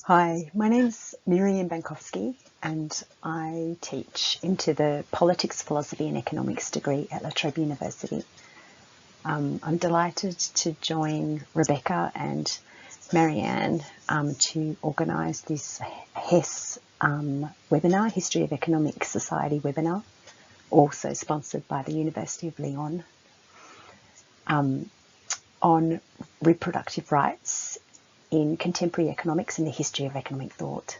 Hi, my name's Miriam Bankovsky and I teach into the Politics, Philosophy and Economics degree at La Trobe University. I'm delighted to join Rebecca and Marianne to organise this HES webinar, History of Economic Society webinar, also sponsored by the University of Lyon, on reproductive rights in contemporary economics and the history of economic thought.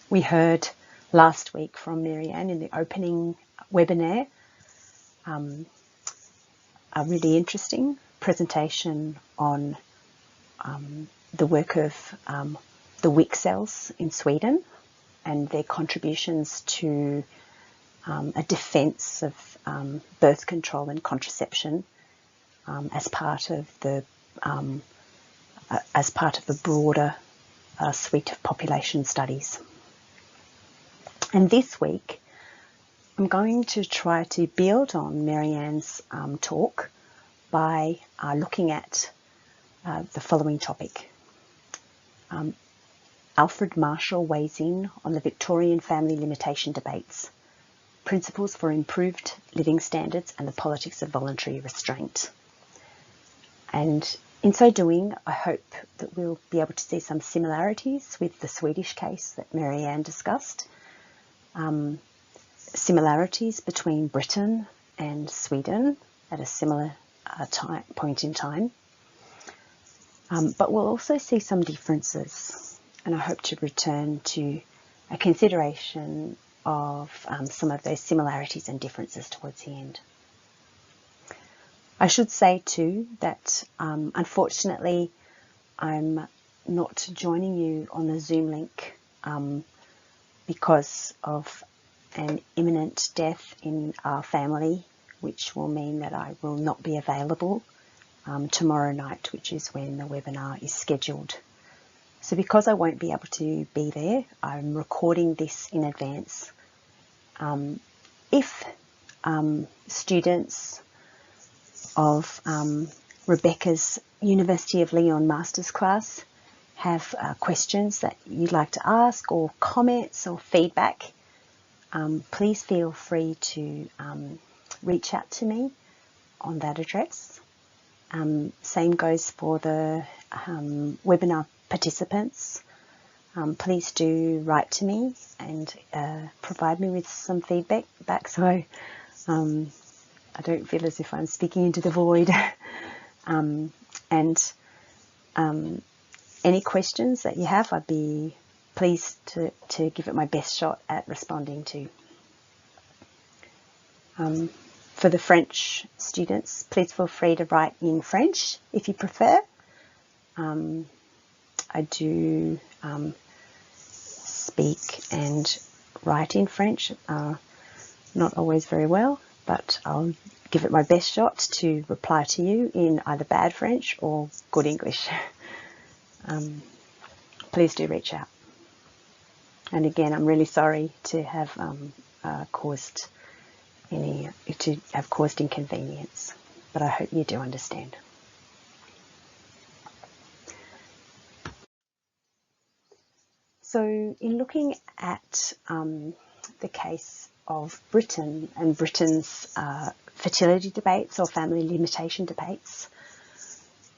We heard last week from Marianne in the opening webinar a really interesting presentation on the work of the wick cells in Sweden and their contributions to a defence of birth control and contraception as part of the broader suite of population studies. And this week, I'm going to try to build on Marianne's talk by looking at the following topic. Alfred Marshall weighs in on the Victorian family limitation debates, principles for improved living standards and the politics of voluntary restraint. And in so doing, I hope that we'll be able to see some similarities with the Swedish case that Marianne discussed, similarities between Britain and Sweden at a similar point in time, but we'll also see some differences, and I hope to return to a consideration of some of those similarities and differences towards the end. I should say too that unfortunately I'm not joining you on the Zoom link because of an imminent death in our family, which will mean that I will not be available tomorrow night, which is when the webinar is scheduled. So because I won't be able to be there, I'm recording this in advance. If students of Rebecca's University of Lyon Masters class have questions that you'd like to ask, or comments or feedback, please feel free to reach out to me on that address. Same goes for the webinar participants. Please do write to me and provide me with some feedback back, so I don't feel as if I'm speaking into the void. And any questions that you have, I'd be pleased to give it my best shot at responding to. For the French students, please feel free to write in French if you prefer. I do speak and write in French, not always very well, but I'll give it my best shot to reply to you in either bad French or good English. Please do reach out. And again, I'm really sorry to have caused inconvenience, but I hope you do understand. So in looking at the case of Britain and Britain's fertility debates or family limitation debates,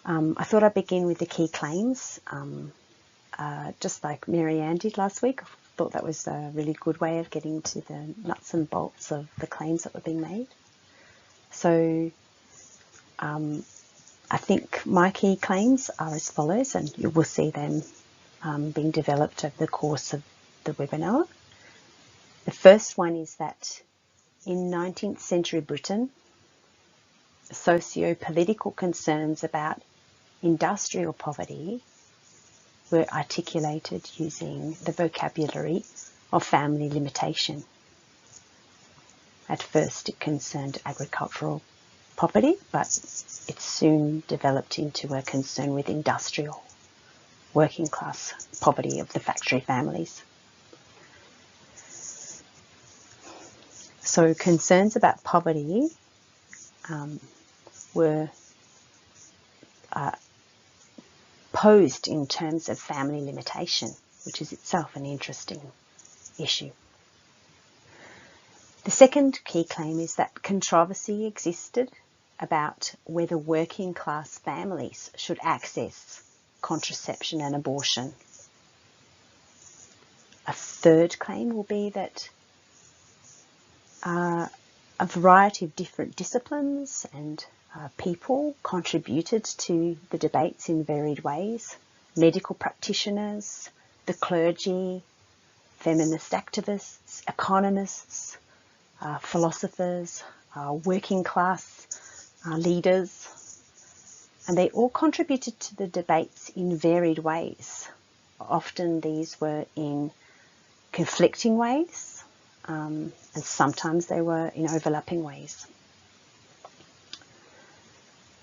I thought I'd begin with the key claims, just like Marianne did last week. I thought that was a really good way of getting to the nuts and bolts of the claims that were being made. So I think my key claims are as follows, and you will see them being developed over the course of the webinar. The first one is that in 19th century Britain, socio-political concerns about industrial poverty were articulated using the vocabulary of family limitation. At first it concerned agricultural poverty, but it soon developed into a concern with industrial working class poverty of the factory families. So concerns about poverty were posed in terms of family limitation, which is itself an interesting issue. The second key claim is that controversy existed about whether working class families should access contraception and abortion. A third claim will be that a variety of different disciplines and people contributed to the debates in varied ways. Medical practitioners, the clergy, feminist activists, economists, philosophers, working class leaders, and they all contributed to the debates in varied ways. Often these were in conflicting ways, and sometimes they were in overlapping ways.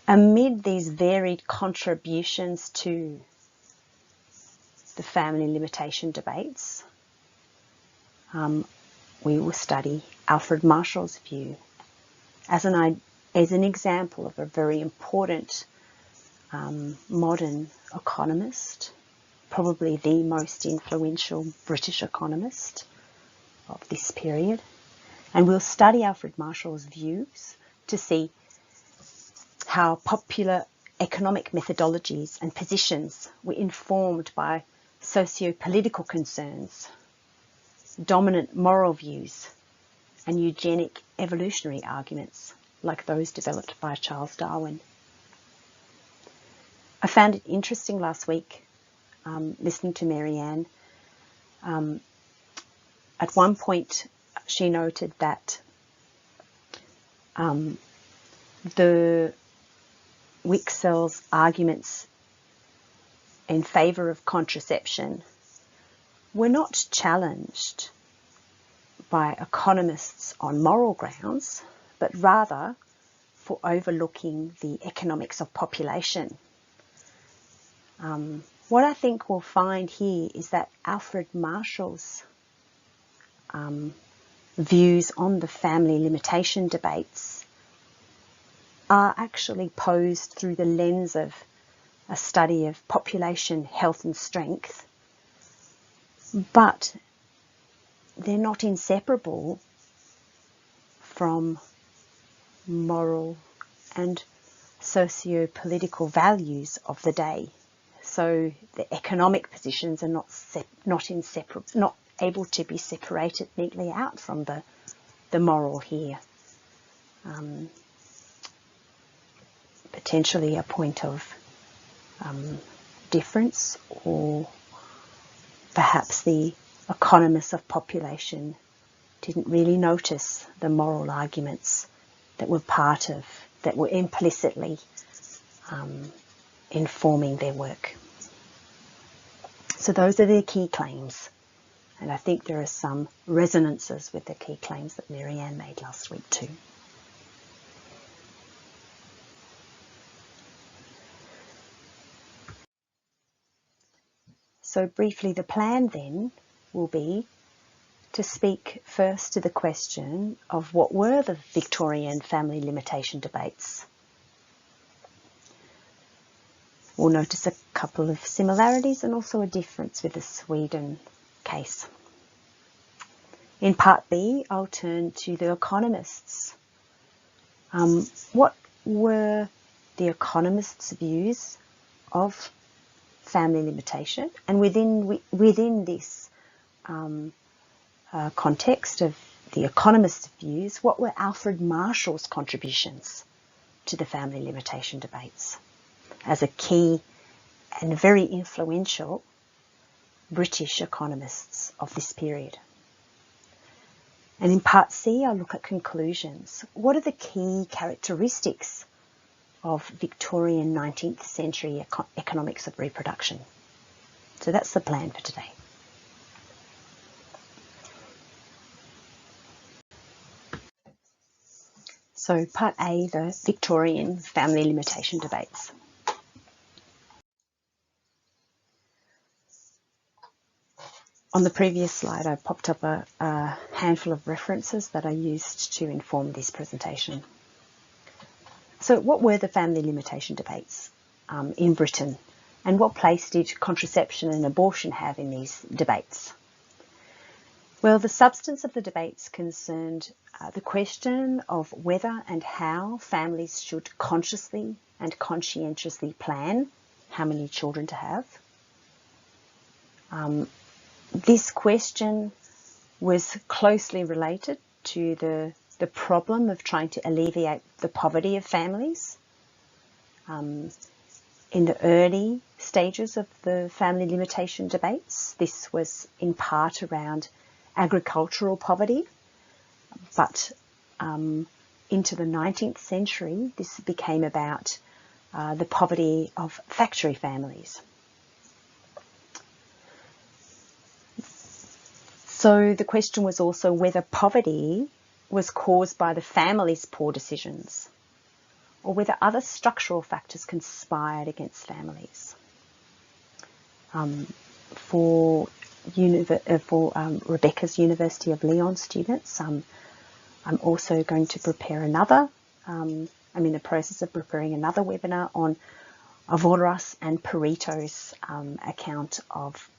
Amid these varied contributions to the family limitation debates, we will study Alfred Marshall's view as an example of a very important modern economist, probably the most influential British economist of this period. And we'll study Alfred Marshall's views to see how popular economic methodologies and positions were informed by socio-political concerns, dominant moral views, and eugenic evolutionary arguments like those developed by Charles Darwin. I found it interesting last week listening to Miriam. At one point she noted that the Wicksel's arguments in favour of contraception were not challenged by economists on moral grounds, but rather for overlooking the economics of population. What I think we'll find here is that Alfred Marshall's views on the family limitation debates are actually posed through the lens of a study of population health and strength, but they're not inseparable from moral and socio-political values of the day. So the economic positions are not able to be separated neatly out from the moral here. Potentially a point of difference, or perhaps the economists of population didn't really notice the moral arguments that were implicitly informing their work. So those are the key claims, and I think there are some resonances with the key claims that Miriam made last week too. So briefly, the plan then will be to speak first to the question of what were the Victorian family limitation debates. We'll notice a couple of similarities and also a difference with the Sweden case. In part B, I'll turn to the economists. What were the economists' views of family limitation? And within this context of the economists' views, what were Alfred Marshall's contributions to the family limitation debates as a key and very influential British economists of this period? And in part C, I'll look at conclusions. What are the key characteristics of Victorian 19th century economics of reproduction? So that's the plan for today. So part A, the Victorian family limitation debates. On the previous slide, I popped up a handful of references that I used to inform this presentation. So what were the family limitation debates in Britain And what place did contraception and abortion have in these debates? Well, the substance of the debates concerned the question of whether and how families should consciously and conscientiously plan how many children to have. This question was closely related to the problem of trying to alleviate the poverty of families. In the early stages of the family limitation debates, this was in part around agricultural poverty, but into the 19th century, this became about the poverty of factory families. So the question was also whether poverty was caused by the family's poor decisions, or whether other structural factors conspired against families. For Rebecca's University of Lyon students, I'm also going to prepare another, I'm in the process of preparing another webinar on Avoras and Pareto's account of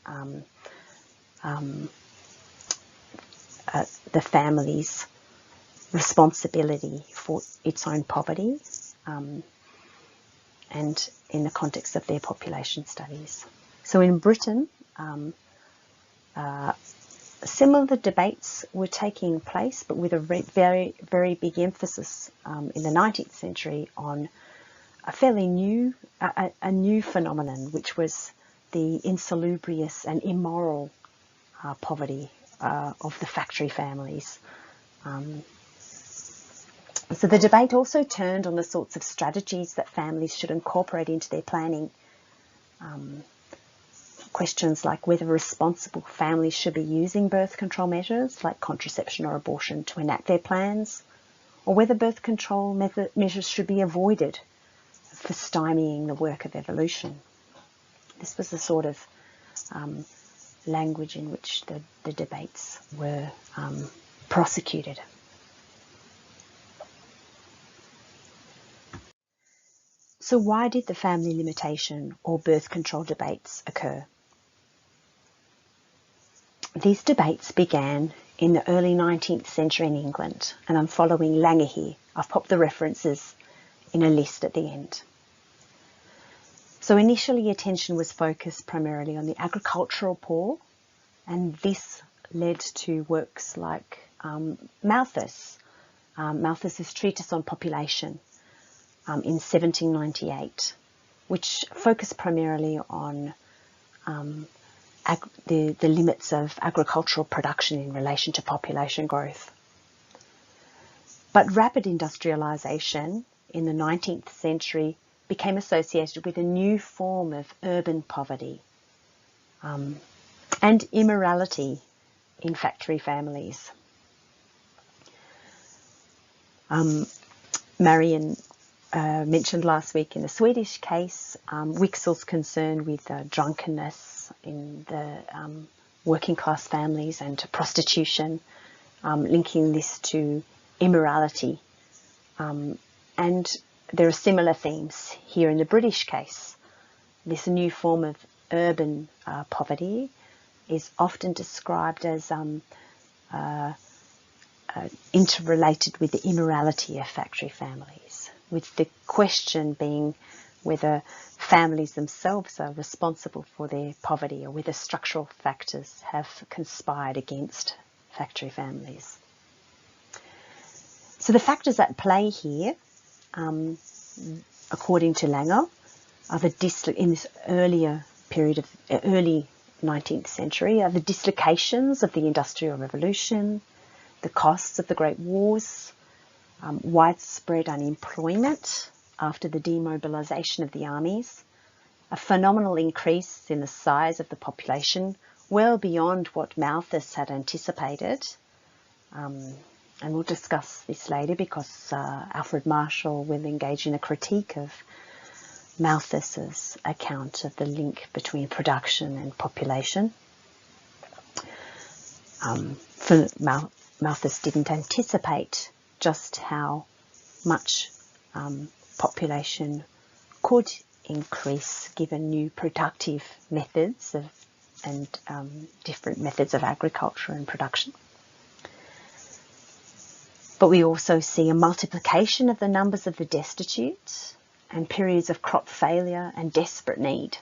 the family's responsibility for its own poverty, and in the context of their population studies. So in Britain, similar debates were taking place, but with a very, very big emphasis in the 19th century on a fairly new, a new phenomenon, which was the insalubrious and immoral poverty of the factory families. So the debate also turned on the sorts of strategies that families should incorporate into their planning. Questions like whether responsible families should be using birth control measures like contraception or abortion to enact their plans, or whether birth control measures should be avoided for stymieing the work of evolution. This was the sort of language in which the debates were prosecuted. So why did the family limitation or birth control debates occur? These debates began in the early 19th century in England, and I'm following Langer here. I've popped the references in a list at the end. So initially attention was focused primarily on the agricultural poor, and this led to works like Malthus. Malthus's treatise on population in 1798, which focused primarily on the limits of agricultural production in relation to population growth. But rapid industrialisation in the 19th century became associated with a new form of urban poverty and immorality in factory families. Miriam mentioned last week in the Swedish case, Wixell's concern with drunkenness in the working class families and to prostitution, linking this to immorality. And there are similar themes here in the British case. This new form of urban poverty is often described as interrelated with the immorality of factory families, with the question being whether families themselves are responsible for their poverty or whether structural factors have conspired against factory families. So the factors at play here, according to Langer, are in this earlier period of early 19th century, are the dislocations of the Industrial Revolution, the costs of the Great Wars, widespread unemployment after the demobilisation of the armies, a phenomenal increase in the size of the population, well beyond what Malthus had anticipated. And we'll discuss this later because Alfred Marshall will engage in a critique of Malthus's account of the link between production and population. Malthus didn't anticipate just how much population could increase given new productive methods and different methods of agriculture and production. But we also see a multiplication of the numbers of the destitute and periods of crop failure and desperate need.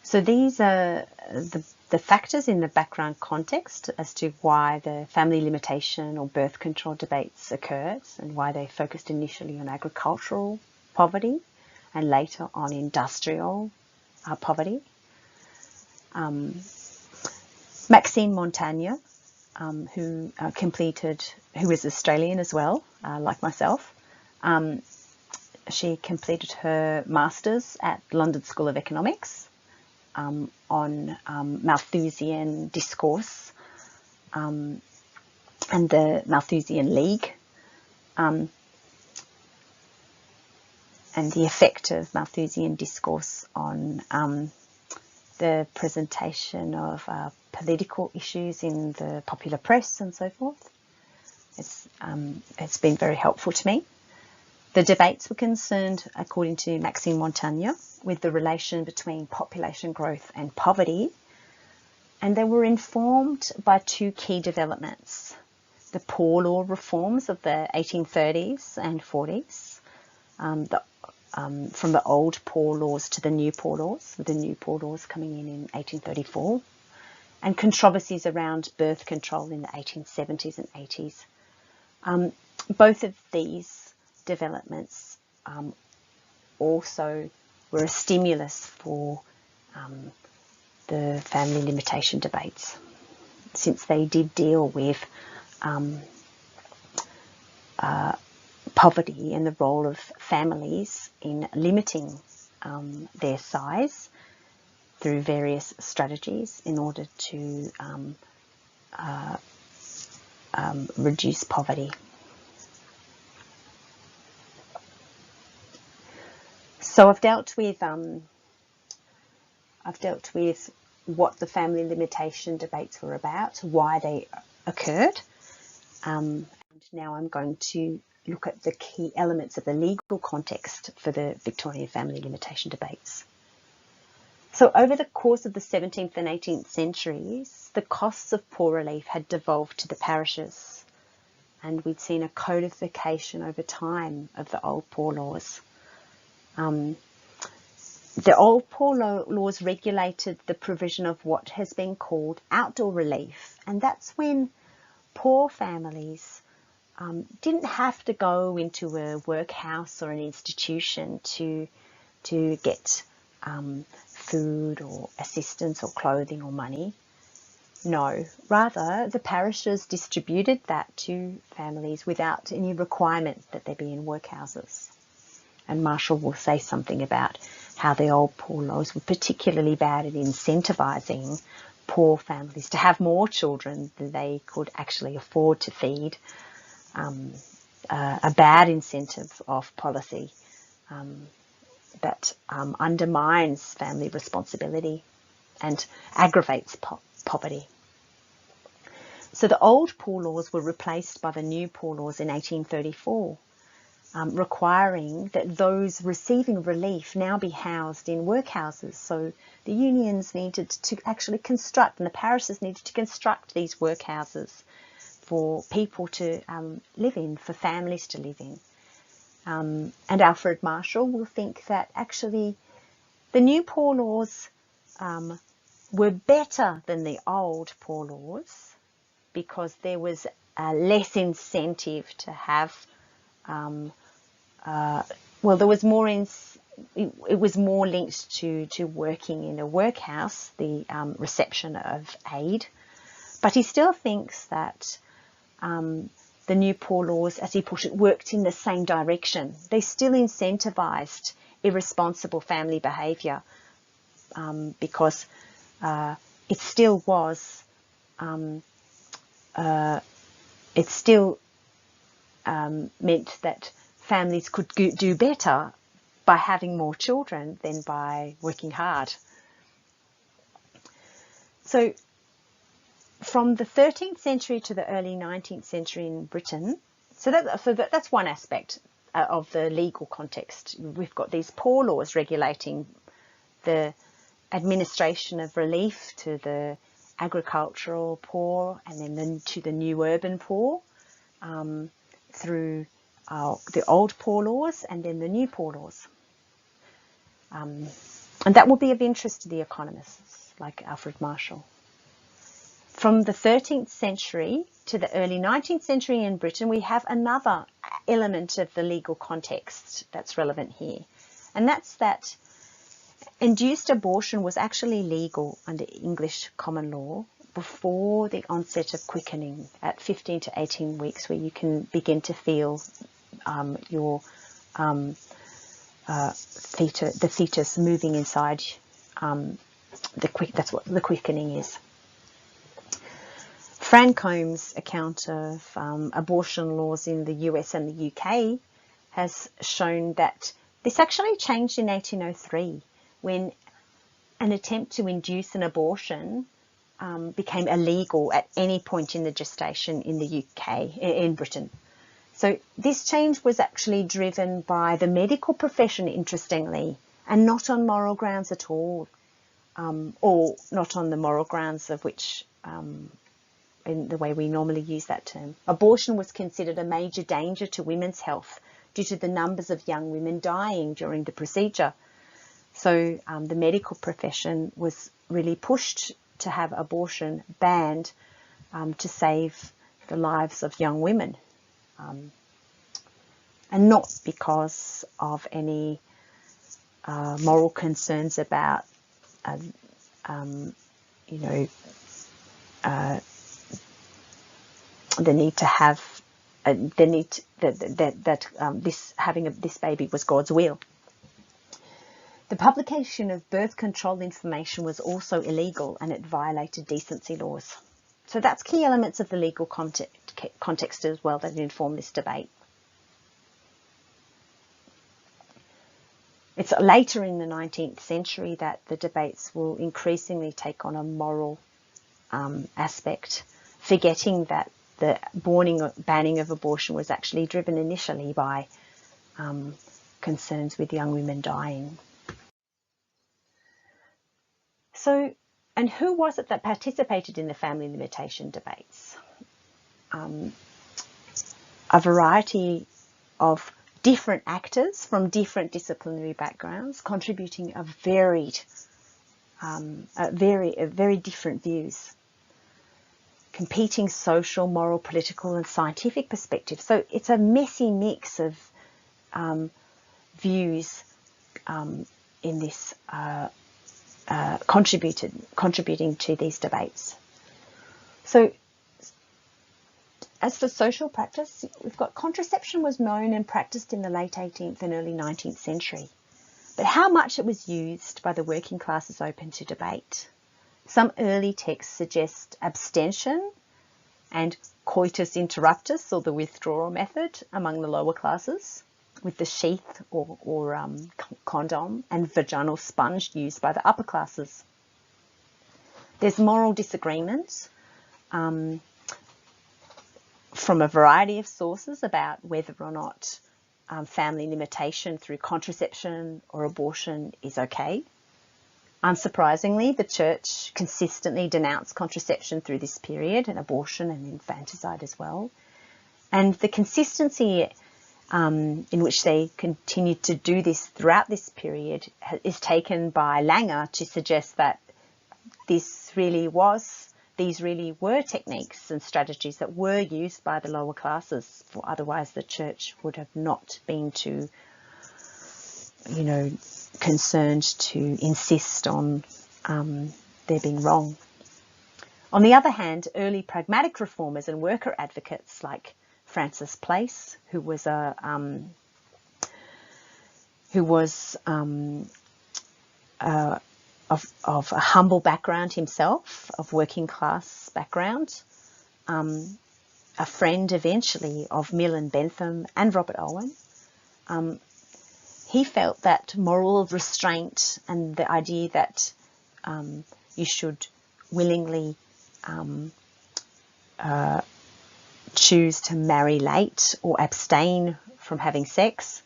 So these are the factors in the background context as to why the family limitation or birth control debates occurred and why they focused initially on agricultural poverty and later on industrial poverty. Maxime Montaigne, who is Australian as well, like myself, she completed her Masters at London School of Economics on Malthusian discourse and the Malthusian League and the effect of Malthusian discourse on the presentation of political issues in the popular press and so forth. It's been very helpful to me. The debates were concerned, according to Maxime Montaigne, with the relation between population growth and poverty, and they were informed by two key developments: the poor law reforms of the 1830s and 40s, from the old poor laws to the new poor laws, with the new poor laws coming in 1834, and controversies around birth control in the 1870s and 80s. Both of these developments also were a stimulus for the family limitation debates, since they did deal with poverty and the role of families in limiting their size through various strategies in order to reduce poverty. So I've dealt with what the family limitation debates were about, why they occurred, and now I'm going to look at the key elements of the legal context for the Victorian family limitation debates. So over the course of the 17th and 18th centuries, the costs of poor relief had devolved to the parishes, and we'd seen a codification over time of the old poor laws. The old poor laws regulated the provision of what has been called outdoor relief, and that's when poor families didn't have to go into a workhouse or an institution to get food or assistance or clothing or money. No, rather the parishes distributed that to families without any requirement that they be in workhouses. And Marshall will say something about how the old poor laws were particularly bad at incentivising poor families to have more children than they could actually afford to feed. A bad incentive of policy that undermines family responsibility and aggravates poverty. So the old poor laws were replaced by the new poor laws in 1834. Requiring that those receiving relief now be housed in workhouses. So the unions needed to actually construct, and the parishes needed to construct these workhouses for people to live in, for families to live in. And Alfred Marshall will think that actually the new poor laws were better than the old poor laws because there was less incentive to have there was more it was more linked to working in a workhouse, the reception of aid. But he still thinks that the new poor laws, as he put it, worked in the same direction. They still incentivised irresponsible family behaviour because it still was meant that families could do better by having more children than by working hard. So from the 13th century to the early 19th century in Britain, so that's one aspect. of the legal context. We've got these poor laws regulating the administration of relief to the agricultural poor, and then to the new urban poor, through the old poor laws and then the new poor laws. And that will be of interest to the economists like Alfred Marshall. From the 13th century to the early 19th century in Britain, we have another element of the legal context that's relevant here. And that's that induced abortion was actually legal under English common law before the onset of quickening at 15 to 18 weeks, where you can begin to feel your the fetus moving inside that's what the quickening is. Francome's account of abortion laws in the US and the UK has shown that this actually changed in 1803, when an attempt to induce an abortion became illegal at any point in the gestation in the UK, in Britain. So this change was actually driven by the medical profession, interestingly, and not on moral grounds at all, or not on the moral grounds of which, in the way we normally use that term. Abortion was considered a major danger to women's health due to the numbers of young women dying during the procedure. So the medical profession was really pushed to have abortion banned to save the lives of young women, and not because of any moral concerns about, the need to have this baby was God's will. The publication of birth control information was also illegal, and it violated decency laws. So that's key elements of the legal context as well that inform this debate. It's later in the 19th century that the debates will increasingly take on a moral aspect, forgetting that the banning of abortion was actually driven initially by concerns with young women dying. So, and who was it that participated in the family limitation debates? A variety of different actors from different disciplinary backgrounds, contributing a very different views, competing social, moral, political, and scientific perspectives. So it's a messy mix of views in this. Contributing to these debates. So as for social practice, we've got contraception was known and practiced in the late 18th and early 19th century, but how much it was used by the working class is open to debate. Some early texts suggest abstention and coitus interruptus, or the withdrawal method, among the lower classes, with the sheath or condom and vaginal sponge used by the upper classes. There's moral disagreement from a variety of sources about whether or not family limitation through contraception or abortion is okay. Unsurprisingly, the church consistently denounced contraception through this period, and abortion and infanticide as well. And the consistency in which they continued to do this throughout this period is taken by Langer to suggest that these really were techniques and strategies that were used by the lower classes, for otherwise the church would have not been too, concerned to insist on there being wrong. On the other hand, early pragmatic reformers and worker advocates like Francis Place, who was of a humble background himself, of working class background, a friend eventually of Mill and Bentham and Robert Owen. He felt that moral restraint and the idea that you should willingly choose to marry late or abstain from having sex.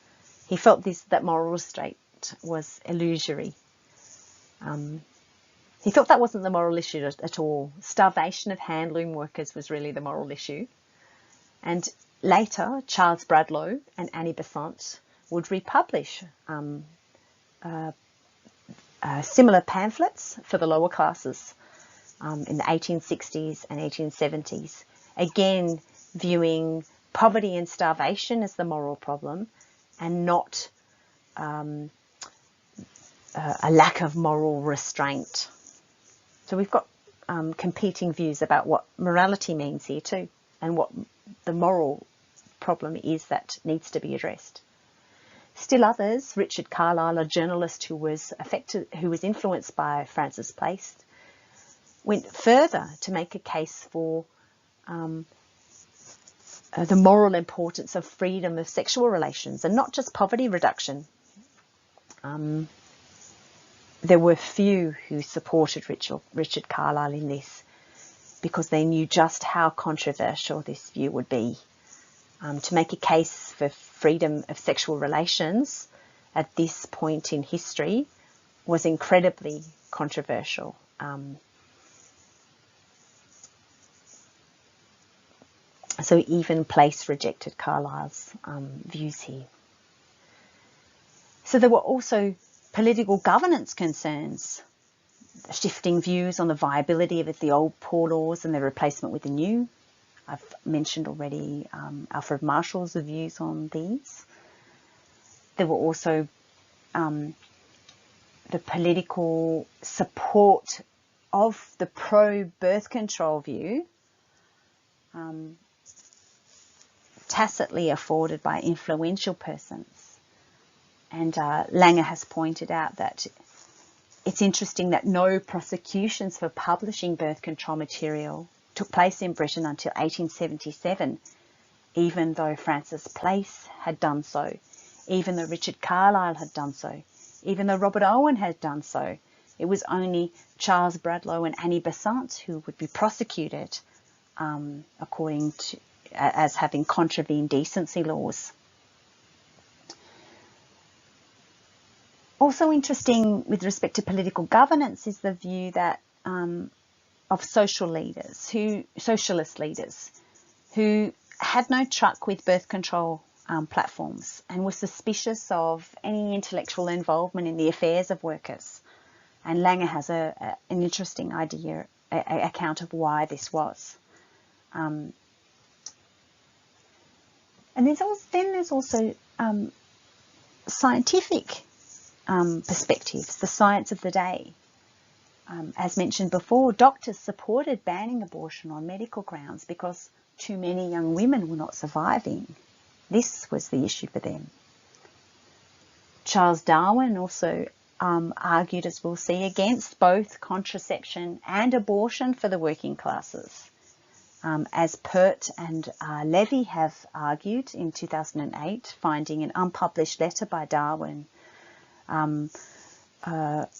He felt that moral restraint was illusory. He thought that wasn't the moral issue at all. Starvation of handloom workers was really the moral issue. And later, Charles Bradlaugh and Annie Besant would republish similar pamphlets for the lower classes in the 1860s and 1870s, again viewing poverty and starvation as the moral problem and not a lack of moral restraint. So we've got competing views about what morality means here too, and what the moral problem is that needs to be addressed. Still others, Richard Carlile, a journalist who was influenced by Francis Place, went further to make a case for the moral importance of freedom of sexual relations and not just poverty reduction. There were few who supported Richard Carlile in this because they knew just how controversial this view would be. To make a case for freedom of sexual relations at this point in history was incredibly controversial. So even Place rejected Carlyle's views here. So there were also political governance concerns, shifting views on the viability of the old poor laws and their replacement with the new. I've mentioned already Alfred Marshall's views on these. There were also the political support of the pro-birth control view, tacitly afforded by influential persons. And Langer has pointed out that it's interesting that no prosecutions for publishing birth control material took place in Britain until 1877, even though Francis Place had done so, even though Richard Carlile had done so, even though Robert Owen had done so. It was only Charles Bradlaugh and Annie Besant who would be prosecuted as having contravened decency laws. Also interesting with respect to political governance is the view that of socialist leaders who had no truck with birth control platforms and were suspicious of any intellectual involvement in the affairs of workers. And Langer has an interesting account of why this was. And there's also scientific perspectives, the science of the day. As mentioned before, doctors supported banning abortion on medical grounds because too many young women were not surviving. This was the issue for them. Charles Darwin also argued, as we'll see, against both contraception and abortion for the working classes. As Pert and Levy have argued in 2008, finding an unpublished letter by Darwin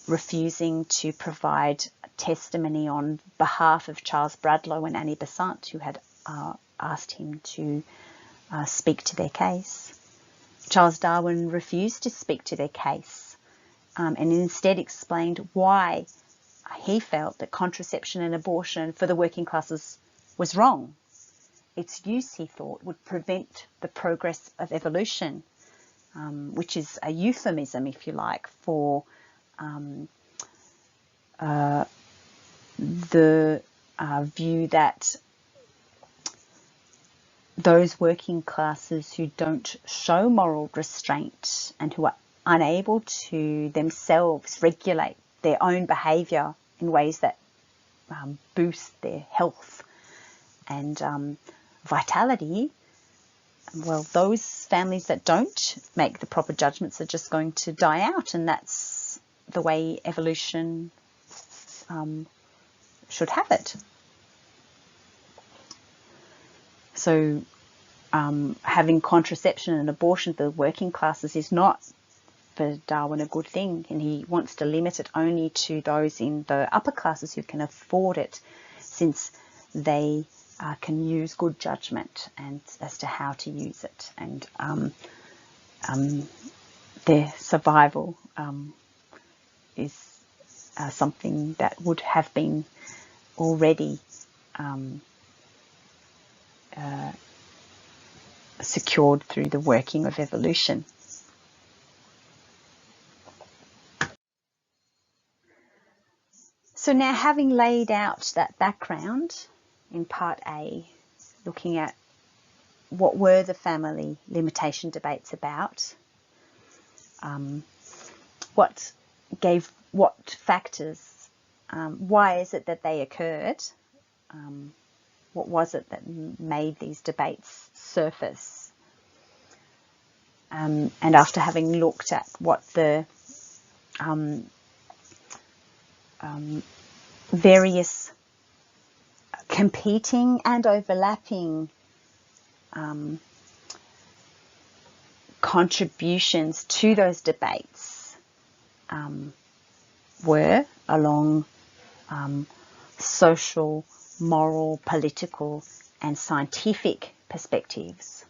refusing to provide testimony on behalf of Charles Bradlaugh and Annie Besant, who had asked him to speak to their case. Charles Darwin refused to speak to their case and instead explained why he felt that contraception and abortion for the working classes was wrong. Its use, he thought, would prevent the progress of evolution, which is a euphemism, if you like, for the view that those working classes who don't show moral restraint and who are unable to themselves regulate their own behaviour in ways that boost their health and vitality, well, those families that don't make the proper judgments are just going to die out, and that's the way evolution should have it. So having contraception and abortion for the working classes is not, for Darwin, a good thing, and he wants to limit it only to those in the upper classes who can afford it, since they can use good judgment and as to how to use it. And their survival is something that would have been already secured through the working of evolution. So now, having laid out that background in part A, looking at what were the family limitation debates about, what factors, why is it that they occurred, what was it that made these debates surface, and after having looked at what the various competing and overlapping contributions to those debates were along social, moral, political and scientific perspectives,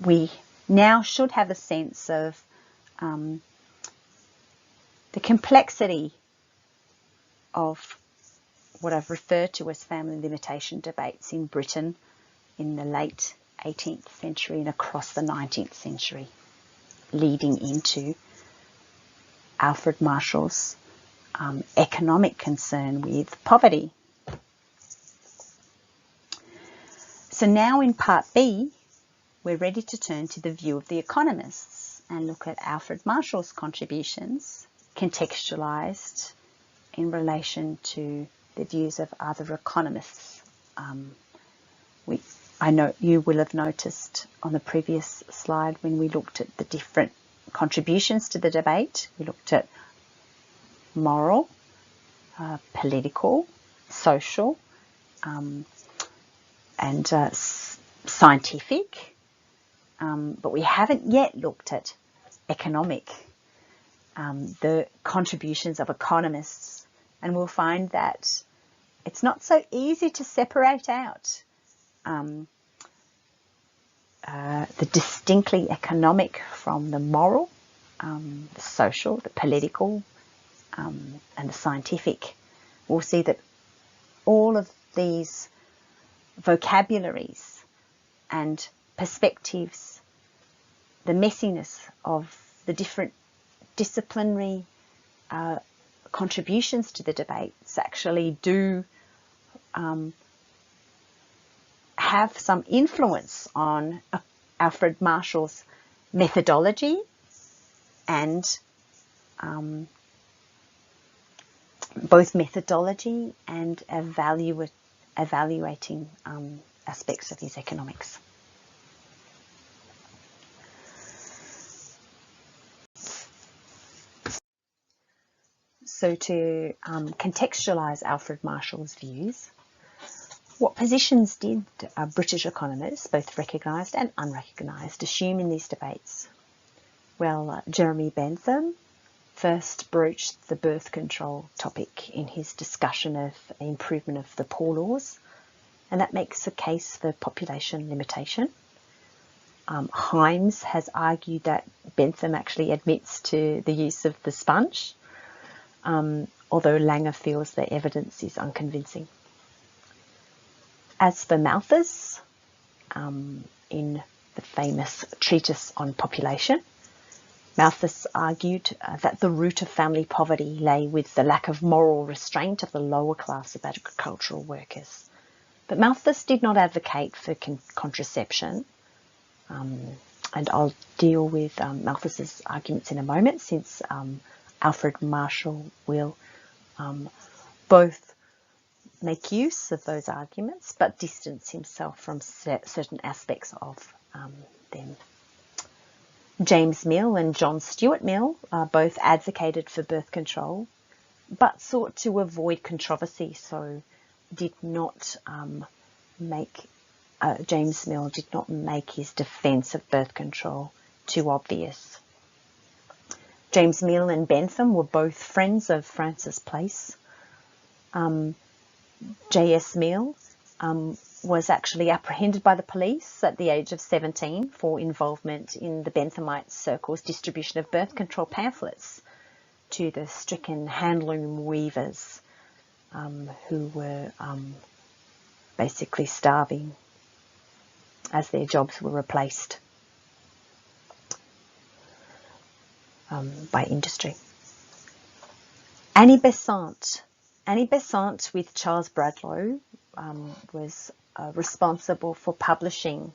we now should have a sense of the complexity of what I've referred to as family limitation debates in Britain in the late 18th century and across the 19th century, leading into Alfred Marshall's economic concern with poverty. So now in part B, we're ready to turn to the view of the economists and look at Alfred Marshall's contributions contextualized in relation to the views of other economists. I know you will have noticed on the previous slide when we looked at the different contributions to the debate, we looked at moral, political, social, and scientific, but we haven't yet looked at economic, the contributions of economists, and we'll find that it's not so easy to separate out the distinctly economic from the moral, the social, the political, and the scientific. We'll see that all of these vocabularies and perspectives, the messiness of the different disciplinary contributions to the debates actually do have some influence on Alfred Marshall's methodology and both methodology and evaluating aspects of his economics. So to contextualise Alfred Marshall's views, what positions did British economists, both recognised and unrecognised, assume in these debates? Well, Jeremy Bentham first broached the birth control topic in his discussion of improvement of the Poor Laws, and that makes a case for population limitation. Himes has argued that Bentham actually admits to the use of the sponge, although Langer feels the evidence is unconvincing. As for Malthus, in the famous treatise on population, Malthus argued that the root of family poverty lay with the lack of moral restraint of the lower class of agricultural workers. But Malthus did not advocate for contraception, and I'll deal with Malthus's arguments in a moment, since Alfred Marshall will both make use of those arguments but distance himself from certain aspects of them. James Mill and John Stuart Mill both advocated for birth control but sought to avoid controversy, so did not James Mill did not make his defence of birth control too obvious. James Mill and Bentham were both friends of Francis Place. J.S. Mill was actually apprehended by the police at the age of 17 for involvement in the Benthamite Circle's distribution of birth control pamphlets to the stricken handloom weavers who were basically starving as their jobs were replaced by industry. Annie Besant with Charles Bradlaugh was responsible for publishing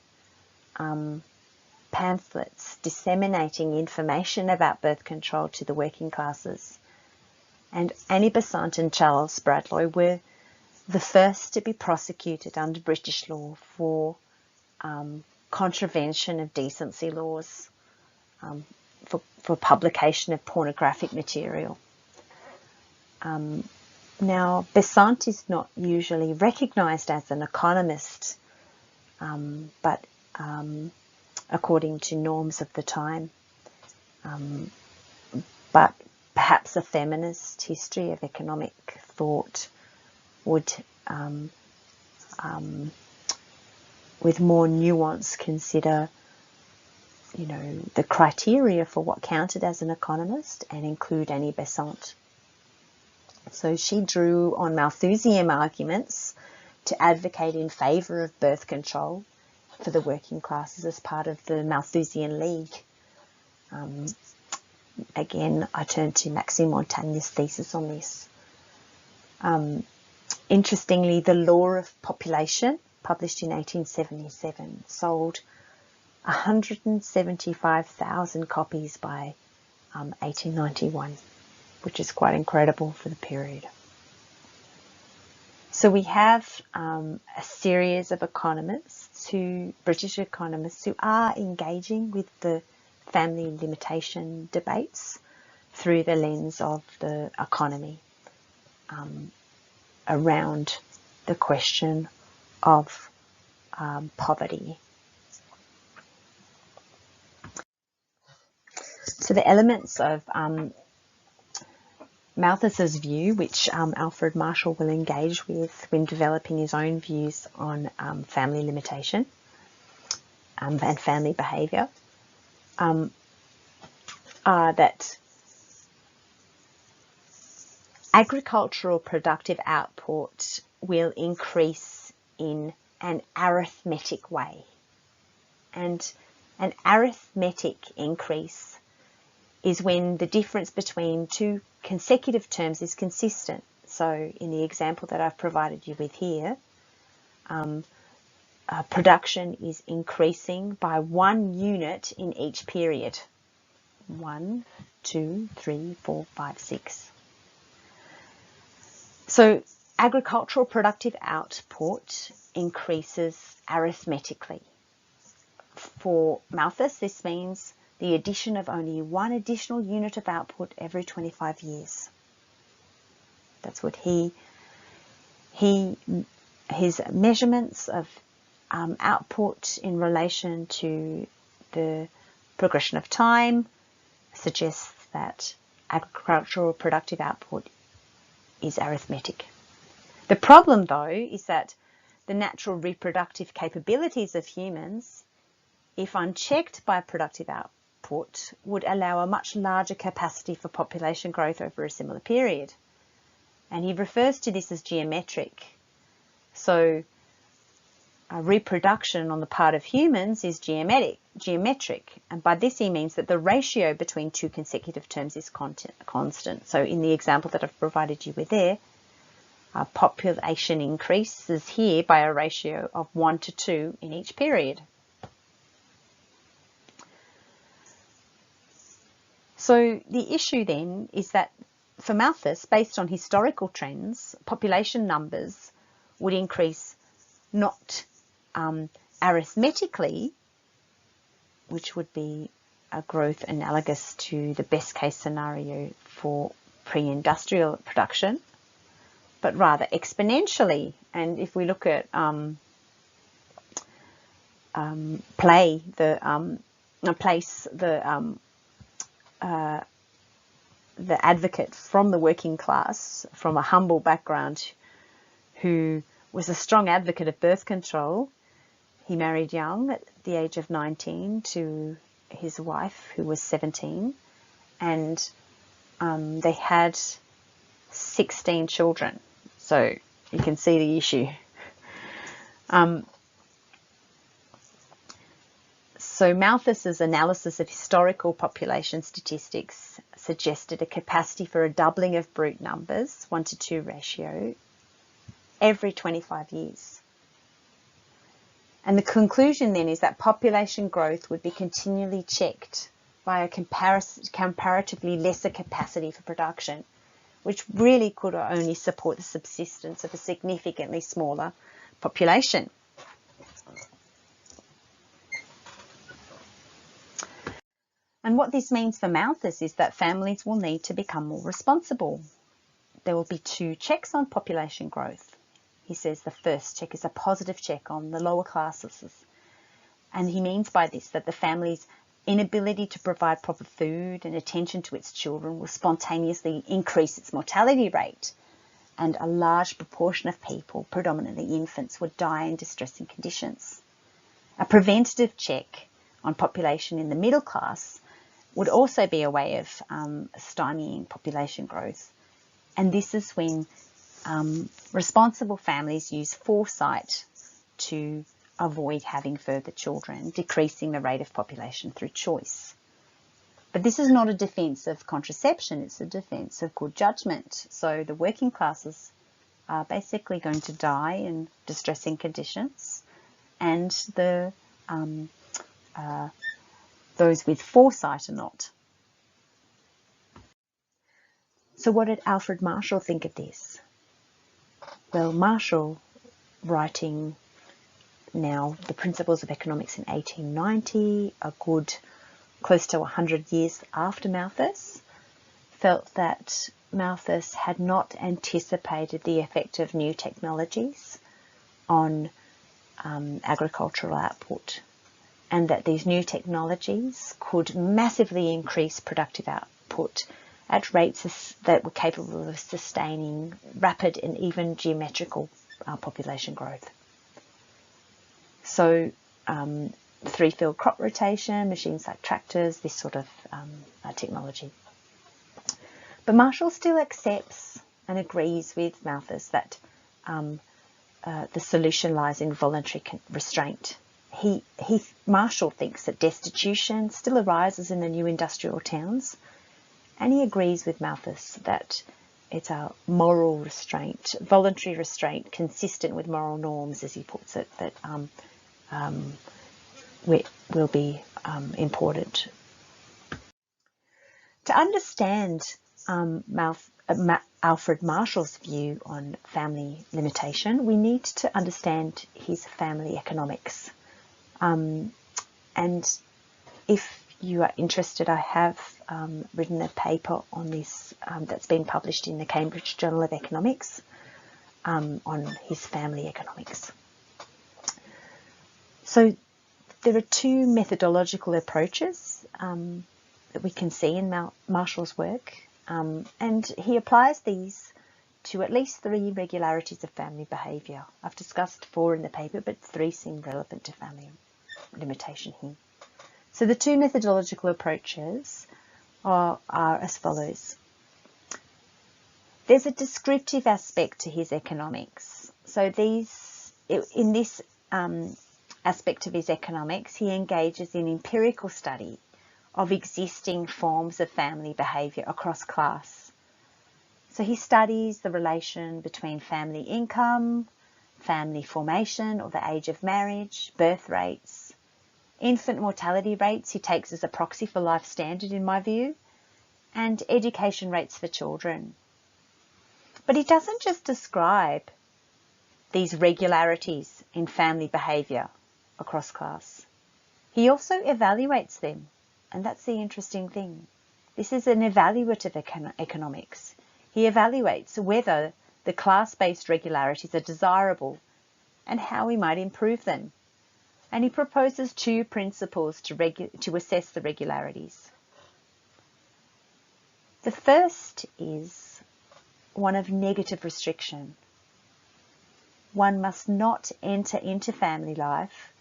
pamphlets disseminating information about birth control to the working classes. And Annie Besant and Charles Bradlaugh were the first to be prosecuted under British law for contravention of decency laws, for publication of pornographic material. Now, Besant is not usually recognised as an economist, but according to norms of the time, but perhaps a feminist history of economic thought would, with more nuance, consider, the criteria for what counted as an economist and include Annie Besant. So she drew on Malthusian arguments to advocate in favour of birth control for the working classes as part of the Malthusian League. Again, I turn to Maxime Montaigne's thesis on this. Interestingly, The Law of Population, published in 1877, sold 175,000 copies by 1891. Which is quite incredible for the period. So we have a series of British economists who are engaging with the family limitation debates through the lens of the economy around the question of poverty. So the elements of Malthus's view, which Alfred Marshall will engage with when developing his own views on family limitation and family behaviour, are that agricultural productive output will increase in an arithmetic way. And an arithmetic increase is when the difference between two consecutive terms is consistent. So in the example that I've provided you with here, production is increasing by 1 unit in each period. 1, 2, 3, 4, 5, 6. So agricultural productive output increases arithmetically. For Malthus, this means the addition of only 1 additional unit of output every 25 years. That's what his measurements of output in relation to the progression of time suggests that agricultural productive output is arithmetic. The problem, though, is that the natural reproductive capabilities of humans, if unchecked by productive output, would allow a much larger capacity for population growth over a similar period. And he refers to this as geometric. So reproduction on the part of humans is geometric. And by this he means that the ratio between two consecutive terms is constant. So in the example that I've provided you with there, population increases here by a ratio of 1 to 2 in each period. So the issue then is that for Malthus, based on historical trends, population numbers would increase not arithmetically, which would be a growth analogous to the best case scenario for pre-industrial production, but rather exponentially. And if we look at the advocate from the working class, from a humble background, who was a strong advocate of birth control. He married young at the age of 19 to his wife, who was 17, and they had 16 children. So you can see the issue. So Malthus's analysis of historical population statistics suggested a capacity for a doubling of brute numbers, 1-to-2 ratio, every 25 years. And the conclusion then is that population growth would be continually checked by a comparatively lesser capacity for production, which really could only support the subsistence of a significantly smaller population. And what this means for Malthus is that families will need to become more responsible. There will be 2 checks on population growth. He says the first check is a positive check on the lower classes. And he means by this that the family's inability to provide proper food and attention to its children will spontaneously increase its mortality rate. And a large proportion of people, predominantly infants, would die in distressing conditions. A preventative check on population in the middle class would also be a way of stymieing population growth. And this is when responsible families use foresight to avoid having further children, decreasing the rate of population through choice. But this is not a defence of contraception, it's a defence of good judgment. So the working classes are basically going to die in distressing conditions, and the those with foresight are not. So what did Alfred Marshall think of this? Well, Marshall, writing now the Principles of Economics in 1890, a good close to 100 years after Malthus, felt that Malthus had not anticipated the effect of new technologies on agricultural output, and that these new technologies could massively increase productive output at rates that were capable of sustaining rapid and even geometrical population growth. So 3-field crop rotation, machines like tractors, this sort of technology. But Marshall still accepts and agrees with Malthus that the solution lies in voluntary restraint. Marshall thinks that destitution still arises in the new industrial towns, and he agrees with Malthus that it's a moral restraint, voluntary restraint, consistent with moral norms, as he puts it, that will be important. To understand Alfred Marshall's view on family limitation, we need to understand his family economics. And if you are interested, I have written a paper on this that's been published in the Cambridge Journal of Economics on his family economics. So there are 2 methodological approaches that we can see in Marshall's work, and he applies these to at least 3 regularities of family behaviour. I've discussed 4 in the paper, but 3 seem relevant to family limitation here. So the 2 methodological approaches are as follows. There's a descriptive aspect to his economics. So in this aspect of his economics, he engages in empirical study of existing forms of family behaviour across class. So he studies the relation between family income, family formation or the age of marriage, birth rates, infant mortality rates he takes as a proxy for life standard in my view, and education rates for children. But he doesn't just describe these regularities in family behaviour across class. He also evaluates them, and that's the interesting thing. This is an evaluative economics. He evaluates whether the class-based regularities are desirable and how we might improve them. And he proposes 2 principles to assess the regularities. The first is one of negative restriction. one must not enter into family life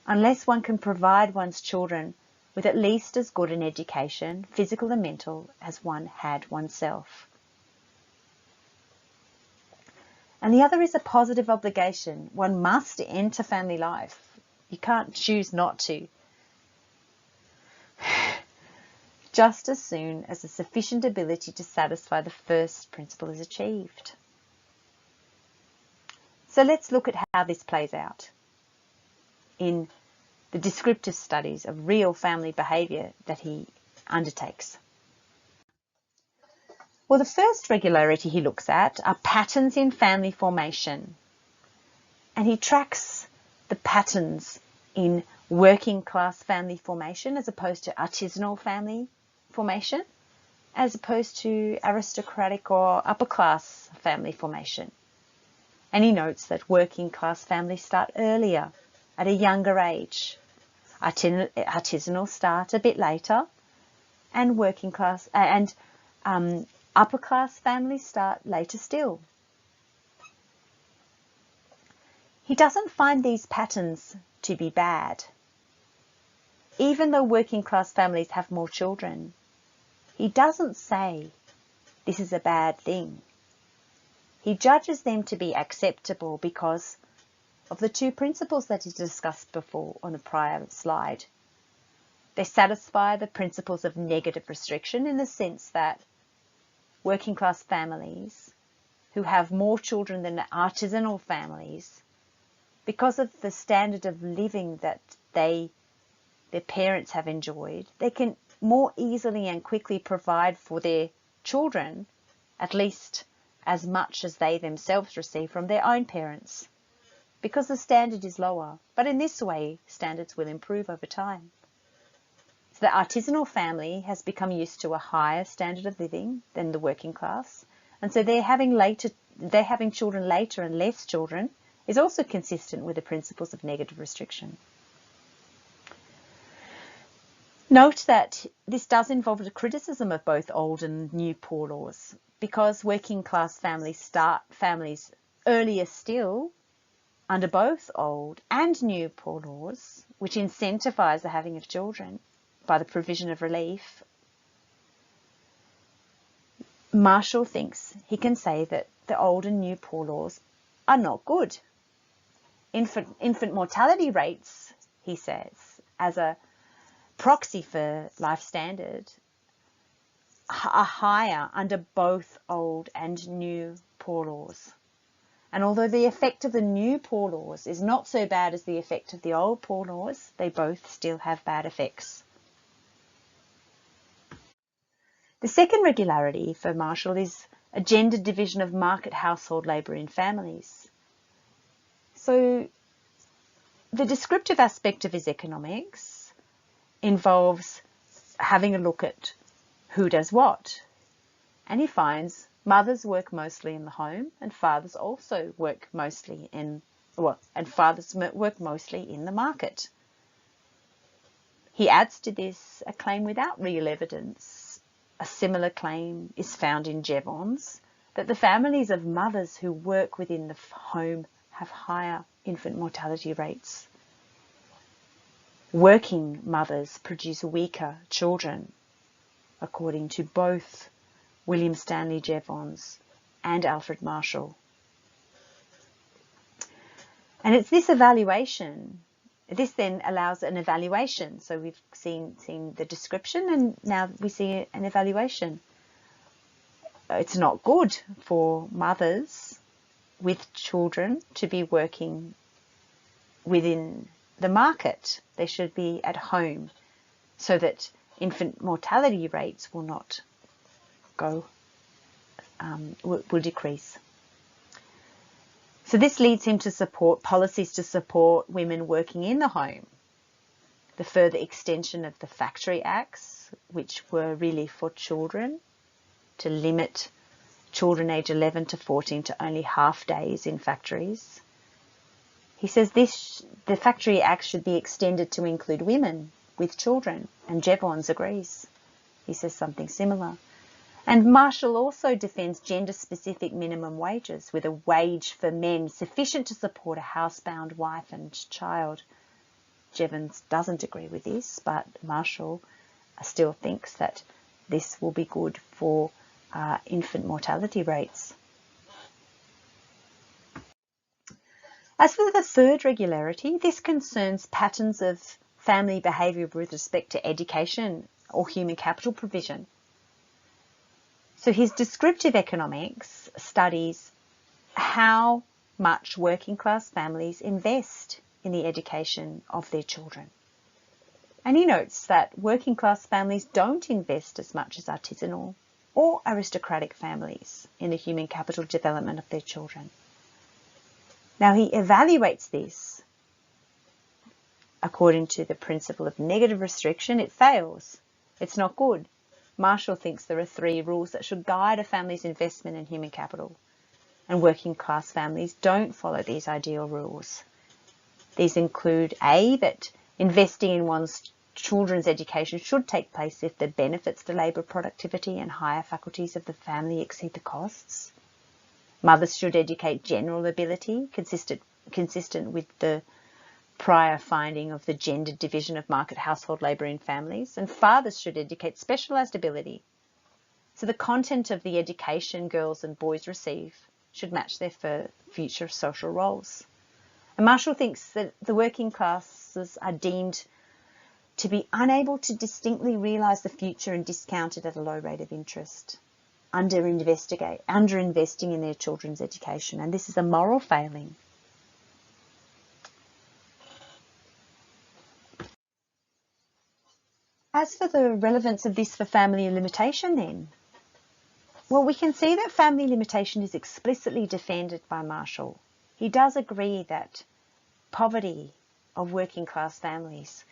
unless one can provide one's children with at least as good an education, physical and mental, as one had oneself. And the other is a positive obligation. One must enter family life. You can't choose not to. Just as soon as a sufficient ability to satisfy the first principle is achieved. So let's look at how this plays out in the descriptive studies of real family behaviour that he undertakes. Well, the first regularity he looks at are patterns in family formation. And he tracks the patterns in working class family formation as opposed to artisanal family formation, as opposed to aristocratic or upper class family formation. And he notes that working class families start earlier, at a younger age. Artisanal start a bit later, and working class and upper class families start later still. He doesn't find these patterns to be bad. Even though working class families have more children, he doesn't say this is a bad thing. He judges them to be acceptable because of the two principles that he discussed before on the prior slide. They satisfy the principles of negative restriction in the sense that working class families who have more children than artisanal families, because of the standard of living that their parents have enjoyed, they can more easily and quickly provide for their children at least as much as they themselves receive from their own parents, because the standard is lower. But in this way, standards will improve over time. So the artisanal family has become used to a higher standard of living than the working class, and so they're having children later and less children is also consistent with the principles of negative restriction. Note that this does involve a criticism of both old and new poor laws, because working class families start families earlier still under both old and new poor laws, which incentivise the having of children by the provision of relief. Marshall thinks he can say that the old and new poor laws are not good. Infant mortality rates, he says, as a proxy for life standard, are higher under both old and new poor laws. And although the effect of the new poor laws is not so bad as the effect of the old poor laws, they both still have bad effects. The second regularity for Marshall is a gendered division of market household labour in families. So the descriptive aspect of his economics involves having a look at who does what. And he finds mothers work mostly in the home, and fathers also work mostly in the market. He adds to this a claim without real evidence. A similar claim is found in Jevons, that the families of mothers who work within the home have higher infant mortality rates. Working mothers produce weaker children, according to both William Stanley Jevons and Alfred Marshall. And it's this evaluation, this then allows an evaluation. So we've seen the description, and now we see an evaluation. It's not good for mothers with children to be working within the market. They should be at home so that infant mortality rates will not will decrease. So this leads him to support policies to support women working in the home. The further extension of the Factory Acts, which were really for children, to limit children aged 11 to 14 to only half days in factories. He says the Factory Acts should be extended to include women with children, and Jevons agrees. He says something similar. And Marshall also defends gender-specific minimum wages, with a wage for men sufficient to support a housebound wife and child. Jevons doesn't agree with this, but Marshall still thinks that this will be good for infant mortality rates. As for the third regularity, this concerns patterns of family behaviour with respect to education or human capital provision. So his descriptive economics studies how much working class families invest in the education of their children. And he notes that working class families don't invest as much as artisanal or aristocratic families in the human capital development of their children. Now he evaluates this according to the principle of negative restriction. It fails. It's not good. Marshall thinks there are 3 rules that should guide a family's investment in human capital, and working class families don't follow these ideal rules. These include A, that investing in one's children's education should take place if the benefits to labour productivity and higher faculties of the family exceed the costs. Mothers should educate general ability, consistent with the prior finding of the gendered division of market household labour in families. And fathers should educate specialised ability. So the content of the education girls and boys receive should match their future social roles. And Marshall thinks that the working classes are deemed to be unable to distinctly realise the future and discounted at a low rate of interest, underinvesting in their children's education, and this is a moral failing. As for the relevance of this for family limitation then, well, we can see that family limitation is explicitly defended by Marshall. He does agree that poverty of working class families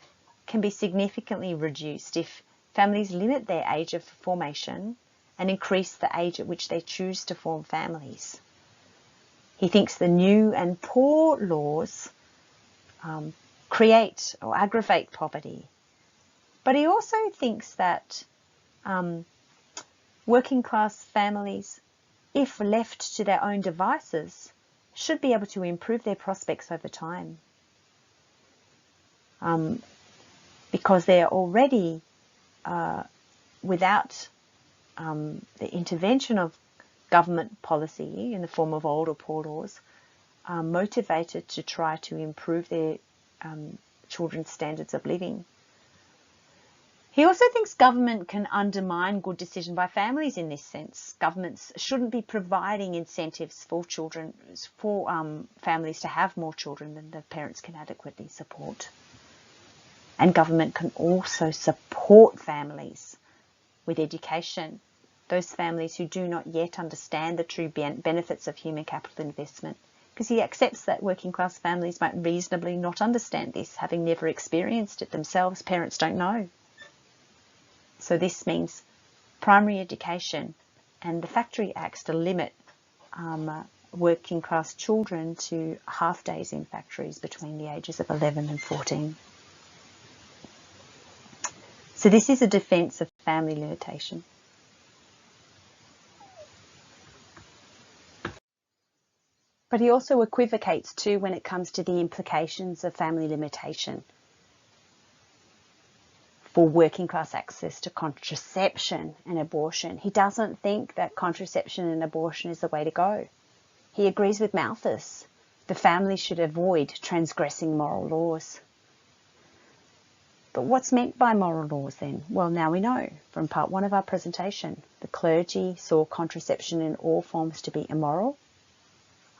can be significantly reduced if families limit their age of formation and increase the age at which they choose to form families. He thinks the new and poor laws create or aggravate poverty. But he also thinks that working class families, if left to their own devices, should be able to improve their prospects over time. Because they are already, without the intervention of government policy in the form of old or poor laws, motivated to try to improve their children's standards of living. He also thinks government can undermine good decision by families in this sense. Governments shouldn't be providing incentives for families to have more children than the parents can adequately support. And government can also support families with education, those families who do not yet understand the true benefits of human capital investment, because he accepts that working class families might reasonably not understand this, having never experienced it themselves. Parents don't know. So this means primary education and the Factory Acts to limit working class children to half days in factories between the ages of 11 and 14. So this is a defence of family limitation. But he also equivocates too when it comes to the implications of family limitation for working class access to contraception and abortion. He doesn't think that contraception and abortion is the way to go. He agrees with Malthus. The family should avoid transgressing moral laws. But what's meant by moral laws then? Well, now we know from part 1 of our presentation. The clergy saw contraception in all forms to be immoral.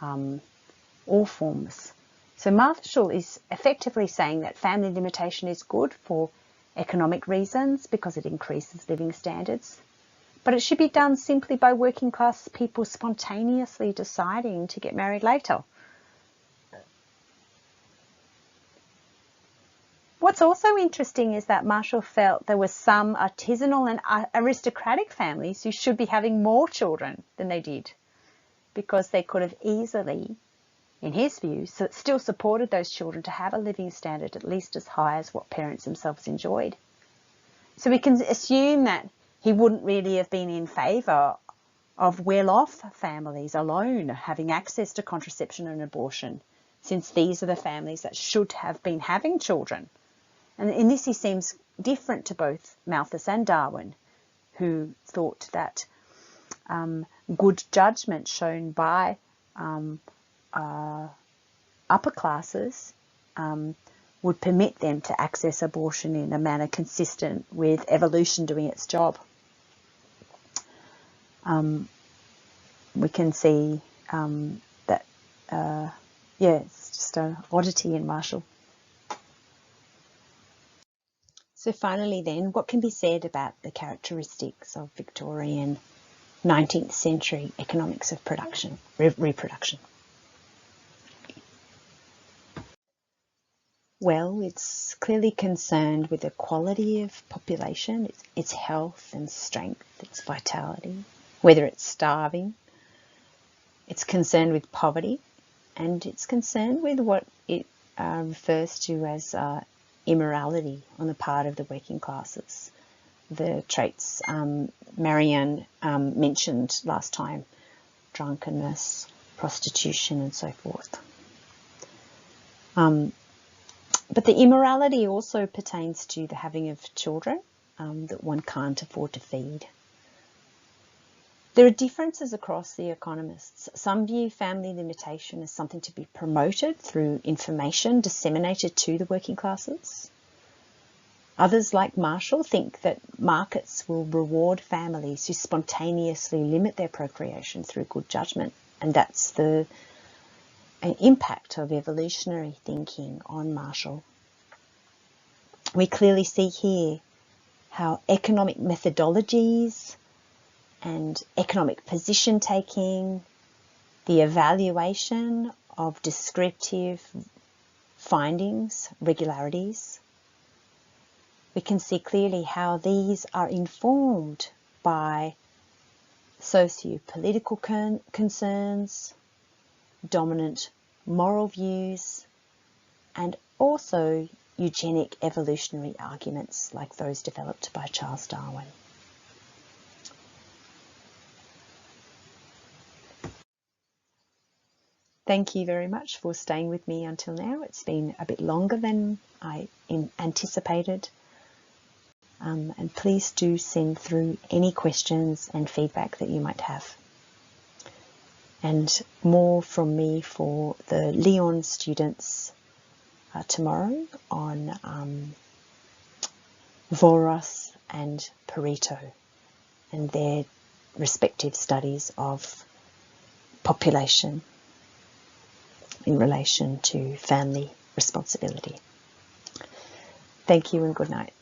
All forms. So Marshall is effectively saying that family limitation is good for economic reasons because it increases living standards, but it should be done simply by working class people spontaneously deciding to get married later. What's also interesting is that Marshall felt there were some artisanal and aristocratic families who should be having more children than they did, because they could have easily, in his view, still supported those children to have a living standard at least as high as what parents themselves enjoyed. So we can assume that he wouldn't really have been in favour of well-off families alone having access to contraception and abortion, since these are the families that should have been having children. And in this he seems different to both Malthus and Darwin, who thought that good judgment shown by upper classes would permit them to access abortion in a manner consistent with evolution doing its job. We can see that, it's just an oddity in Marshall. So finally then, what can be said about the characteristics of Victorian 19th century economics of production, reproduction? Well, it's clearly concerned with the quality of population, its health and strength, its vitality, whether it's starving. It's concerned with poverty, and it's concerned with what it refers to as immorality on the part of the working classes. The traits Miriam mentioned last time, drunkenness, prostitution, and so forth. But the immorality also pertains to the having of children that one can't afford to feed. There are differences across the economists. Some view family limitation as something to be promoted through information disseminated to the working classes. Others, like Marshall, think that markets will reward families who spontaneously limit their procreation through good judgment, and that's the impact of evolutionary thinking on Marshall. We clearly see here how economic methodologies and economic position taking, the evaluation of descriptive findings, regularities, we can see clearly how these are informed by socio-political concerns, dominant moral views, and also eugenic evolutionary arguments like those developed by Charles Darwin. Thank you very much for staying with me until now. It's been a bit longer than I anticipated. And please do send through any questions and feedback that you might have. And more from me for the Lyon students tomorrow on Voros and Pareto and their respective studies of population in relation to family responsibility. Thank you and good night.